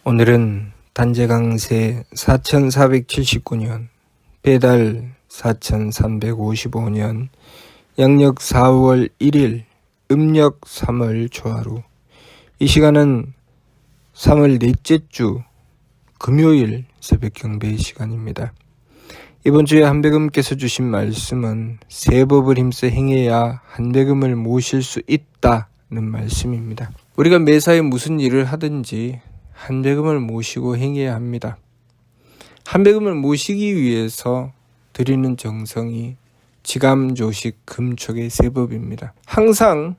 오늘은 단재강세 4479년, 배달 4355년, 양력 4월 1일, 음력 3월 초하루. 이 시간은 3월 넷째 주 금요일 새벽 경배 시간입니다. 이번 주에 한백음께서 주신 말씀은 세 법을 힘써 행해야 한백음을 모실 수 있다는 말씀입니다. 우리가 매사에 무슨 일을 하든지 한백음을 모시고 행해야 합니다. 한백음을 모시기 위해서 드리는 정성이 지감조식 금촉의 세 법입니다. 항상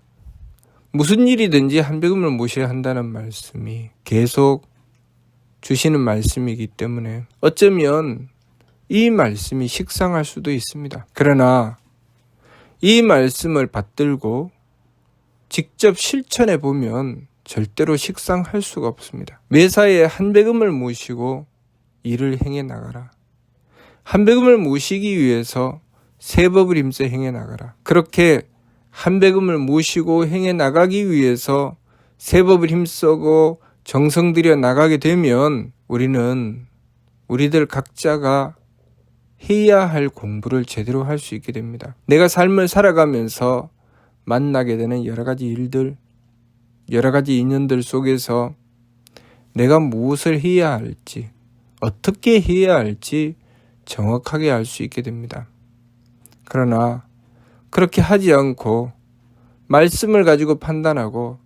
무슨 일이든지 한백음을 모셔야 한다는 말씀이 계속 주시는 말씀이기 때문에 어쩌면 이 말씀이 식상할 수도 있습니다. 그러나 이 말씀을 받들고 직접 실천해 보면 절대로 식상할 수가 없습니다. 매사에 한백음을 모시고 일을 행해 나가라. 한백음을 모시기 위해서 세 법을 힘써 행해 나가라. 그렇게 한백음을 모시고 행해 나가기 위해서 세 법을 힘쓰고 정성 들여 나가게 되면 우리들 각자가 해야 할 공부를 제대로 할 수 있게 됩니다. 내가 삶을 살아가면서 만나게 되는 여러 가지 일들, 여러 가지 인연들 속에서 내가 무엇을 해야 할지, 어떻게 해야 할지 정확하게 알 수 있게 됩니다. 그러나 그렇게 하지 않고 말씀을 가지고 판단하고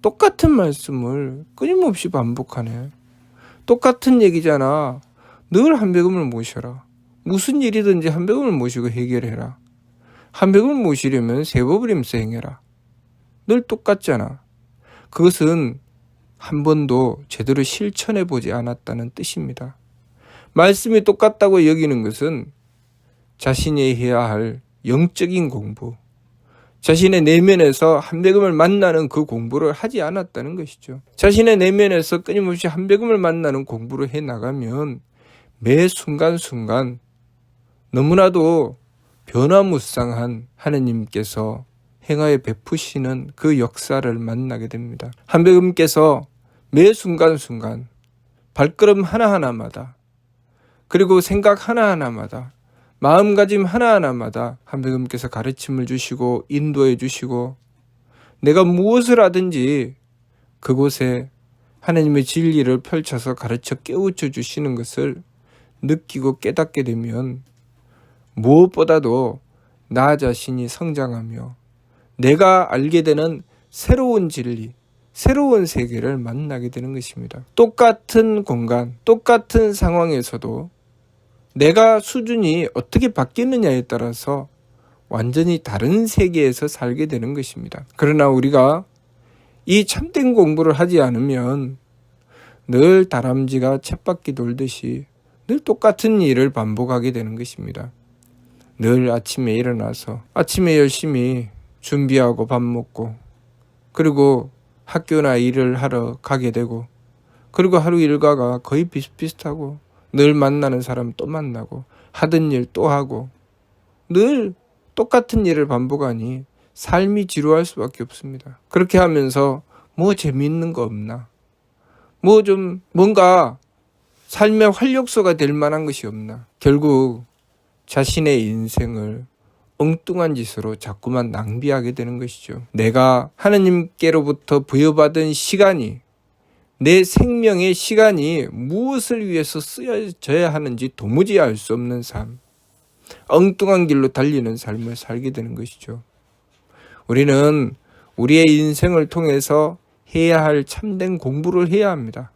똑같은 말씀을 끊임없이 반복하네. 똑같은 얘기잖아. 늘 한백음을 모셔라. 무슨 일이든지 한백음을 모시고 해결해라. 한백음을 모시려면 세 법을 힘써 행해라. 늘 똑같잖아. 그것은 한 번도 제대로 실천해 보지 않았다는 뜻입니다. 말씀이 똑같다고 여기는 것은 자신이 해야 할 영적인 공부, 자신의 내면에서 한백음을 만나는 그 공부를 하지 않았다는 것이죠. 자신의 내면에서 끊임없이 한백음을 만나는 공부를 해나가면 매 순간순간 너무나도 변화무쌍한 하느님께서 행하여 베푸시는 그 역사를 만나게 됩니다. 한백음께서 매 순간순간 발걸음 하나하나마다 그리고 생각 하나하나마다 마음가짐 하나하나마다 한백음께서 가르침을 주시고 인도해 주시고 내가 무엇을 하든지 그곳에 하나님의 진리를 펼쳐서 가르쳐 깨우쳐 주시는 것을 느끼고 깨닫게 되면 무엇보다도 나 자신이 성장하며 내가 알게 되는 새로운 진리, 새로운 세계를 만나게 되는 것입니다. 똑같은 공간, 똑같은 상황에서도 내가 수준이 어떻게 바뀌느냐에 따라서 완전히 다른 세계에서 살게 되는 것입니다. 그러나 우리가 이 참된 공부를 하지 않으면 늘 다람쥐가 쳇바퀴 돌듯이 늘 똑같은 일을 반복하게 되는 것입니다. 늘 아침에 일어나서 아침에 열심히 준비하고 밥 먹고 그리고 학교나 일을 하러 가게 되고 그리고 하루 일과가 거의 비슷비슷하고 늘 만나는 사람 또 만나고 하던 일 또 하고 늘 똑같은 일을 반복하니 삶이 지루할 수밖에 없습니다. 그렇게 하면서 뭐 재미있는 거 없나? 뭐 좀 뭔가 삶의 활력소가 될 만한 것이 없나? 결국 자신의 인생을 엉뚱한 짓으로 자꾸만 낭비하게 되는 것이죠. 내가 하나님께로부터 부여받은 시간이 내 생명의 시간이 무엇을 위해서 쓰여져야 하는지 도무지 알 수 없는 삶, 엉뚱한 길로 달리는 삶을 살게 되는 것이죠. 우리는 우리의 인생을 통해서 해야 할 참된 공부를 해야 합니다.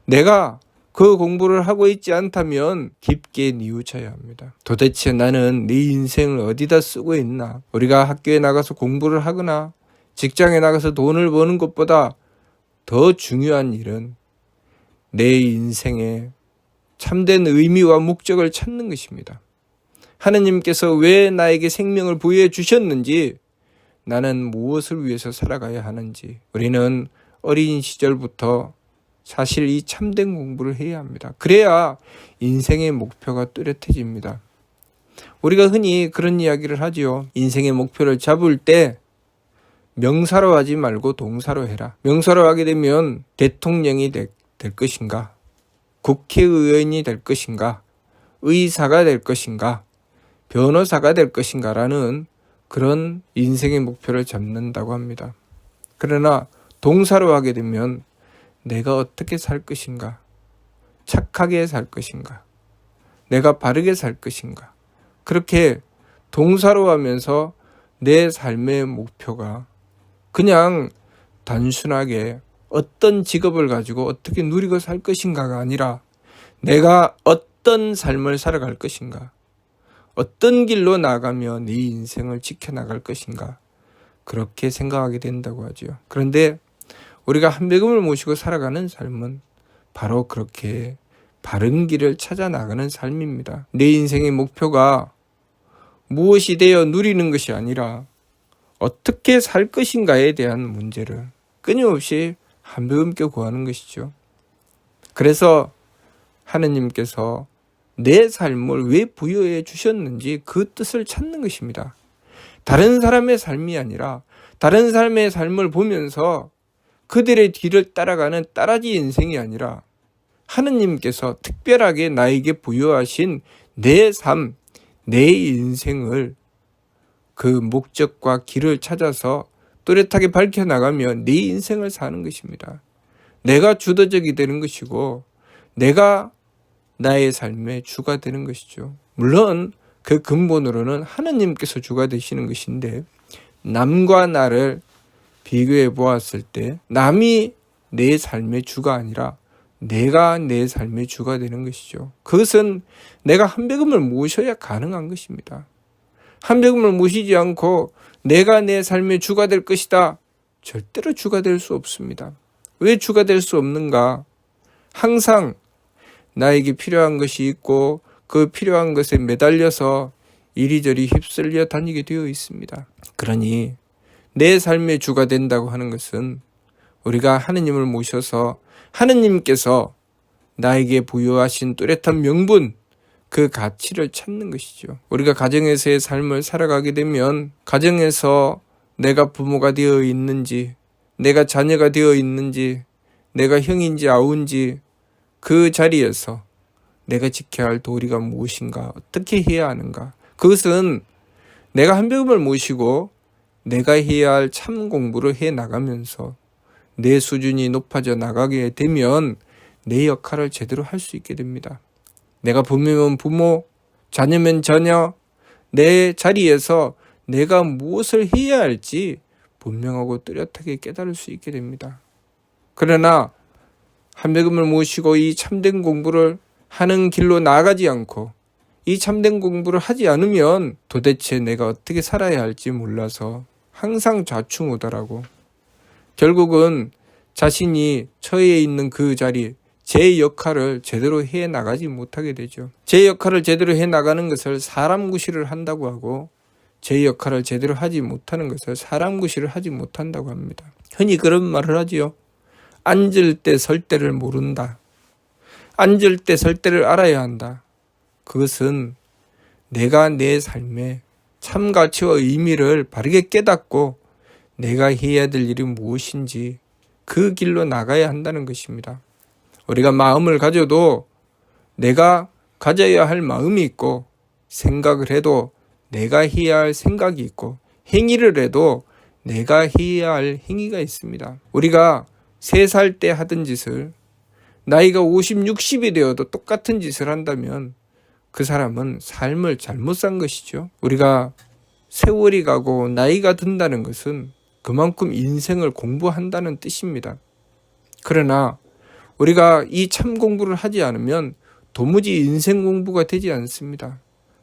내가 그 공부를 하고 있지 않다면 깊게 뉘우쳐야 합니다. 도대체 나는 내 인생을 어디다 쓰고 있나? 우리가 학교에 나가서 공부를 하거나 직장에 나가서 돈을 버는 것보다 더 중요한 일은 내 인생의 참된 의미와 목적을 찾는 것입니다. 하느님께서 왜 나에게 생명을 부여해 주셨는지, 나는 무엇을 위해서 살아가야 하는지, 우리는 어린 시절부터 사실 이 참된 공부를 해야 합니다. 그래야 인생의 목표가 뚜렷해집니다. 우리가 흔히 그런 이야기를 하지요. 인생의 목표를 잡을 때 명사로 하지 말고 동사로 해라. 명사로 하게 되면 대통령이 될 것인가? 국회의원이 될 것인가? 의사가 될 것인가? 변호사가 될 것인가? 라는 그런 인생의 목표를 잡는다고 합니다. 그러나 동사로 하게 되면 내가 어떻게 살 것인가? 착하게 살 것인가? 내가 바르게 살 것인가? 그렇게 동사로 하면서 내 삶의 목표가 그냥 단순하게 어떤 직업을 가지고 어떻게 누리고 살 것인가가 아니라 내가 어떤 삶을 살아갈 것인가? 어떤 길로 나가며 네 인생을 지켜나갈 것인가? 그렇게 생각하게 된다고 하죠. 그런데 우리가 한백음을 모시고 살아가는 삶은 바로 그렇게 바른 길을 찾아 나가는 삶입니다. 내 인생의 목표가 무엇이 되어 누리는 것이 아니라 어떻게 살 것인가에 대한 문제를 끊임없이 한백음께 구하는 것이죠. 그래서 하느님께서 내 삶을 왜 부여해 주셨는지 그 뜻을 찾는 것입니다. 다른 사람의 삶이 아니라 다른 사람의 삶을 보면서 그들의 뒤를 따라가는 따라지 인생이 아니라 하느님께서 특별하게 나에게 부여하신 내 삶, 내 인생을 그 목적과 길을 찾아서 또렷하게 밝혀나가며 내 인생을 사는 것입니다. 내가 주도적이 되는 것이고 내가 나의 삶의 주가 되는 것이죠. 물론 그 근본으로는 하느님께서 주가 되시는 것인데 남과 나를 비교해 보았을 때 남이 내 삶의 주가 아니라 내가 내 삶의 주가 되는 것이죠. 그것은 내가 한백음을 모셔야 가능한 것입니다. 한백음을 모시지 않고 내가 내 삶의 주가 될 것이다. 절대로 주가 될 수 없습니다. 왜 주가 될 수 없는가? 항상 나에게 필요한 것이 있고 그 필요한 것에 매달려서 이리저리 휩쓸려 다니게 되어 있습니다. 그러니 내 삶의 주가 된다고 하는 것은 우리가 하느님을 모셔서 하느님께서 나에게 부여하신 뚜렷한 명분, 그 가치를 찾는 것이죠. 우리가 가정에서의 삶을 살아가게 되면 가정에서 내가 부모가 되어 있는지, 내가 자녀가 되어 있는지, 내가 형인지 아우인지 그 자리에서 내가 지켜야 할 도리가 무엇인가, 어떻게 해야 하는가. 그것은 내가 한백음을 모시고 내가 해야 할 참 공부를 해 나가면서 내 수준이 높아져 나가게 되면 내 역할을 제대로 할 수 있게 됩니다. 내가 부모면 부모, 자녀면 자녀, 내 자리에서 내가 무엇을 해야 할지 분명하고 뚜렷하게 깨달을 수 있게 됩니다. 그러나 한백음을 모시고 이 참된 공부를 하는 길로 나아가지 않고 이 참된 공부를 하지 않으면 도대체 내가 어떻게 살아야 할지 몰라서 항상 좌충우돌하고 결국은 자신이 처해 있는 그 자리, 제 역할을 제대로 해 나가지 못하게 되죠. 제 역할을 제대로 해 나가는 것을 사람 구실을 한다고 하고 제 역할을 제대로 하지 못하는 것을 사람 구실을 하지 못한다고 합니다. 흔히 그런 말을 하지요. 앉을 때 설 때를 모른다. 앉을 때 설 때를 알아야 한다. 그것은 내가 내 삶의 참 가치와 의미를 바르게 깨닫고 내가 해야 될 일이 무엇인지 그 길로 나가야 한다는 것입니다. 우리가 마음을 가져도 내가 가져야 할 마음이 있고 생각을 해도 내가 해야 할 생각이 있고 행위를 해도 내가 해야 할 행위가 있습니다. 우리가 3살 때 하던 짓을 나이가 50, 60이 되어도 똑같은 짓을 한다면 그 사람은 삶을 잘못 산 것이죠. 우리가 세월이 가고 나이가 든다는 것은 그만큼 인생을 공부한다는 뜻입니다. 그러나 우리가 이 참 공부를 하지 않으면 도무지 인생 공부가 되지 않습니다.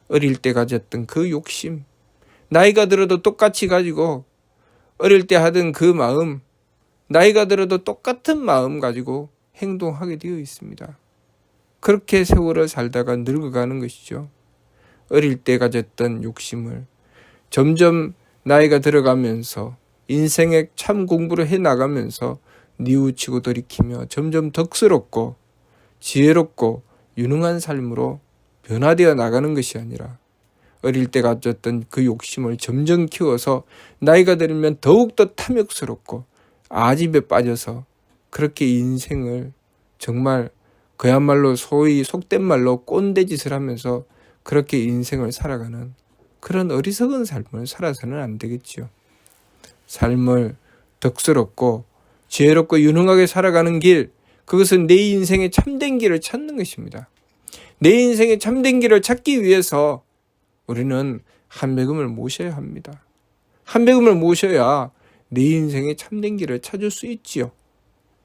어릴 때 가졌던 그 욕심, 나이가 들어도 똑같이 가지고 어릴 때 하던 그 마음, 나이가 들어도 똑같은 마음 가지고 행동하게 되어 있습니다. 그렇게 세월을 살다가 늙어가는 것이죠. 어릴 때 가졌던 욕심을 점점 나이가 들어가면서 인생의 참 공부를 해나가면서 뉘우치고 돌이키며 점점 덕스럽고 지혜롭고 유능한 삶으로 변화되어 나가는 것이 아니라 어릴 때 가졌던 그 욕심을 점점 키워서 나이가 들면 더욱더 탐욕스럽고 아집에 빠져서 그렇게 인생을 정말 그야말로 소위 속된 말로 꼰대짓을 하면서 그렇게 인생을 살아가는 그런 어리석은 삶을 살아서는 안 되겠지요. 삶을 덕스럽고 지혜롭고 유능하게 살아가는 길, 그것은 내 인생의 참된 길을 찾는 것입니다. 내 인생의 참된 길을 찾기 위해서 우리는 한백음을 모셔야 합니다. 한백음을 모셔야 내 인생의 참된 길을 찾을 수 있지요.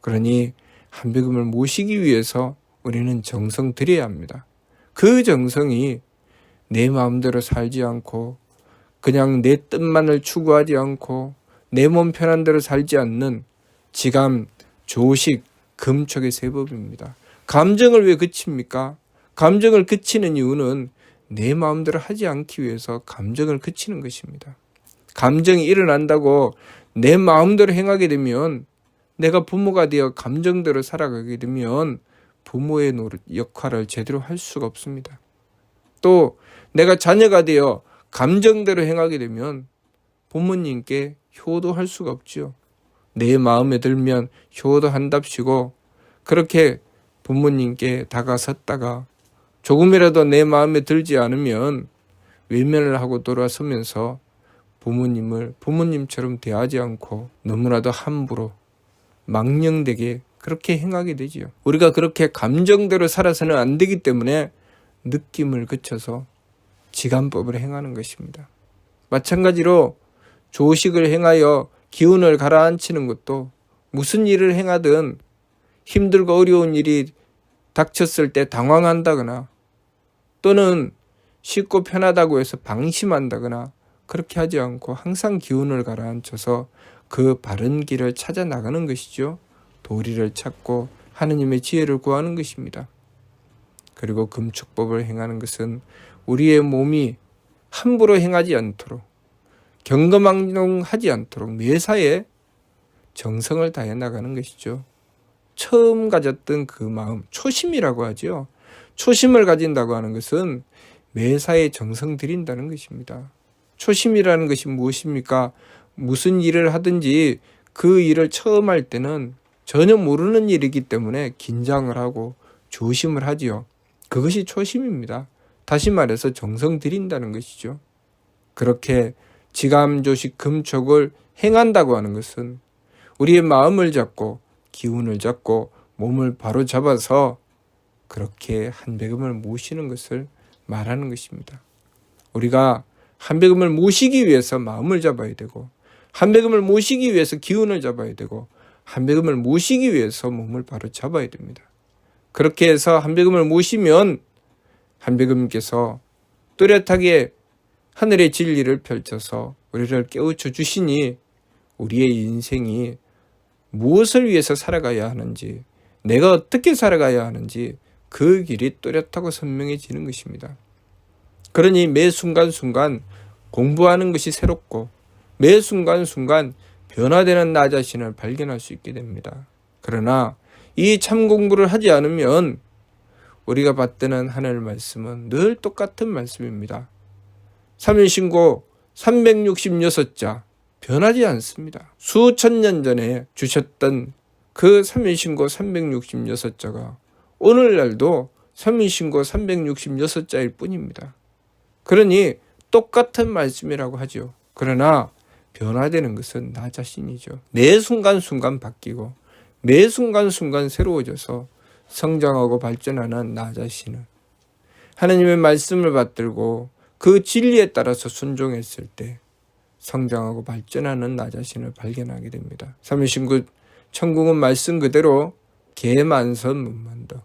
그러니 한백음을 모시기 위해서 우리는 정성 들여야 합니다. 그 정성이 내 마음대로 살지 않고 그냥 내 뜻만을 추구하지 않고 내 몸 편한 대로 살지 않는 지감, 조식, 금촉의 세법입니다. 감정을 왜 그칩니까? 감정을 그치는 이유는 내 마음대로 하지 않기 위해서 감정을 그치는 것입니다. 감정이 일어난다고 내 마음대로 행하게 되면 내가 부모가 되어 감정대로 살아가게 되면 부모의 역할을 제대로 할 수가 없습니다. 또 내가 자녀가 되어 감정대로 행하게 되면 부모님께 효도할 수가 없죠. 내 마음에 들면 효도한답시고 그렇게 부모님께 다가섰다가 조금이라도 내 마음에 들지 않으면 외면을 하고 돌아서면서 부모님을 부모님처럼 대하지 않고 너무나도 함부로 망령되게 그렇게 행하게 되지요. 우리가 그렇게 감정대로 살아서는 안 되기 때문에 느낌을 그쳐서 지감법을 행하는 것입니다. 마찬가지로 조식을 행하여 기운을 가라앉히는 것도 무슨 일을 행하든 힘들고 어려운 일이 닥쳤을 때 당황한다거나 또는 쉽고 편하다고 해서 방심한다거나 그렇게 하지 않고 항상 기운을 가라앉혀서 그 바른 길을 찾아 나가는 것이죠. 도리를 찾고 하느님의 지혜를 구하는 것입니다. 그리고 금축법을 행하는 것은 우리의 몸이 함부로 행하지 않도록 경거망동하지 않도록 매사에 정성을 다해 나가는 것이죠. 처음 가졌던 그 마음, 초심이라고 하죠. 초심을 가진다고 하는 것은 매사에 정성 들인다는 것입니다. 초심이라는 것이 무엇입니까? 무슨 일을 하든지 그 일을 처음 할 때는 전혀 모르는 일이기 때문에 긴장을 하고 조심을 하지요. 그것이 초심입니다. 다시 말해서 정성 들인다는 것이죠. 그렇게 지감조식 금촉을 행한다고 하는 것은 우리의 마음을 잡고 기운을 잡고 몸을 바로 잡아서 그렇게 한백음을 모시는 것을 말하는 것입니다. 우리가 한백음을 모시기 위해서 마음을 잡아야 되고 한백음을 모시기 위해서 기운을 잡아야 되고 한백음을 모시기 위해서 몸을 바로 잡아야 됩니다. 그렇게 해서 한백음을 모시면 한백음께서 뚜렷하게 하늘의 진리를 펼쳐서 우리를 깨우쳐 주시니 우리의 인생이 무엇을 위해서 살아가야 하는지 내가 어떻게 살아가야 하는지 그 길이 뚜렷하고 선명해지는 것입니다. 그러니 매 순간순간 공부하는 것이 새롭고 매 순간순간 변화되는 나 자신을 발견할 수 있게 됩니다. 그러나 이 참 공부를 하지 않으면 우리가 받드는 하늘 말씀은 늘 똑같은 말씀입니다. 3일신고 366자 변하지 않습니다. 수천 년 전에 주셨던 그 3일신고 366자가 오늘날도 3일신고 366자일 뿐입니다. 그러니 똑같은 말씀이라고 하죠. 그러나 변화되는 것은 나 자신이죠. 매 순간순간 바뀌고 매 순간순간 새로워져서 성장하고 발전하는 나 자신을 하나님의 말씀을 받들고 그 진리에 따라서 순종했을 때 성장하고 발전하는 나 자신을 발견하게 됩니다. 삼일신구 천국은 말씀 그대로 개만선 문만더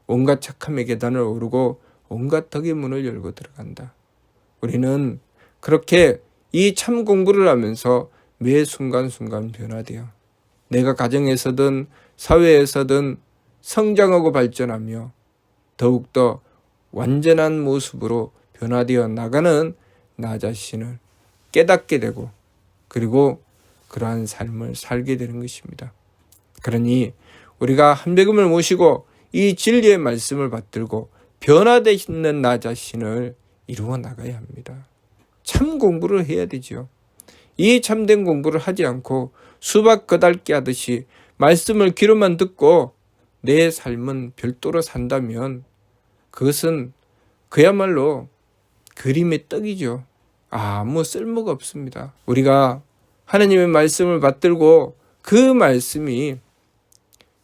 온갖 착함의 계단을 오르고 온갖 덕의 문을 열고 들어간다. 우리는 그렇게 이 참 공부를 하면서 매 순간순간 변화되어 내가 가정에서든 사회에서든 성장하고 발전하며 더욱더 완전한 모습으로 변화되어 나가는 나 자신을 깨닫게 되고 그리고 그러한 삶을 살게 되는 것입니다. 그러니 우리가 한백음을 모시고 이 진리의 말씀을 받들고 변화되는 나 자신을 이루어 나가야 합니다. 참 공부를 해야 되죠. 이 참된 공부를 하지 않고 수박 거달기 하듯이 말씀을 귀로만 듣고 내 삶은 별도로 산다면 그것은 그야말로 그림의 떡이죠. 아무 쓸모가 없습니다. 우리가 하나님의 말씀을 받들고 그 말씀이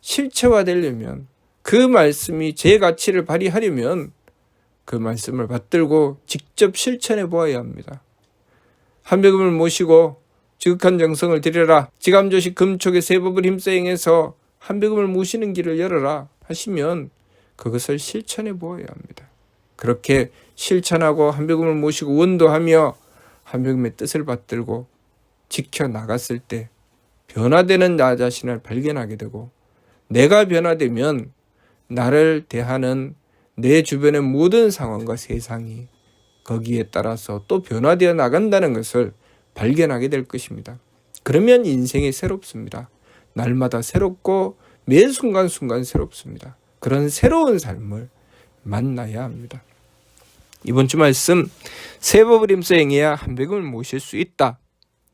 실체화되려면, 그 말씀이 제 가치를 발휘하려면 그 말씀을 받들고 직접 실천해 보아야 합니다. 한백음을 모시고 지극한 정성을 들여라. 지감조식 금촉의 세법을 힘써 행해서 한백음을 모시는 길을 열어라 하시면 그것을 실천해 보아야 합니다. 그렇게 실천하고 한백음을 모시고 원도하며 한백음의 뜻을 받들고 지켜나갔을 때 변화되는 나 자신을 발견하게 되고, 내가 변화되면 나를 대하는 내 주변의 모든 상황과 세상이 거기에 따라서 또 변화되어 나간다는 것을 발견하게 될 것입니다. 그러면 인생이 새롭습니다. 날마다 새롭고 매 순간순간 새롭습니다. 그런 새로운 삶을 만나야 합니다. 이번 주 말씀, 세법을 힘써 행해야 한백음을 모실 수 있다.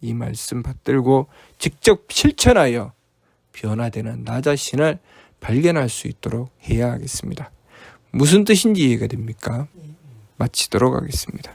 이 말씀 받들고 직접 실천하여 변화되는 나 자신을 발견할 수 있도록 해야 하겠습니다. 무슨 뜻인지 이해가 됩니까? 마치도록 하겠습니다.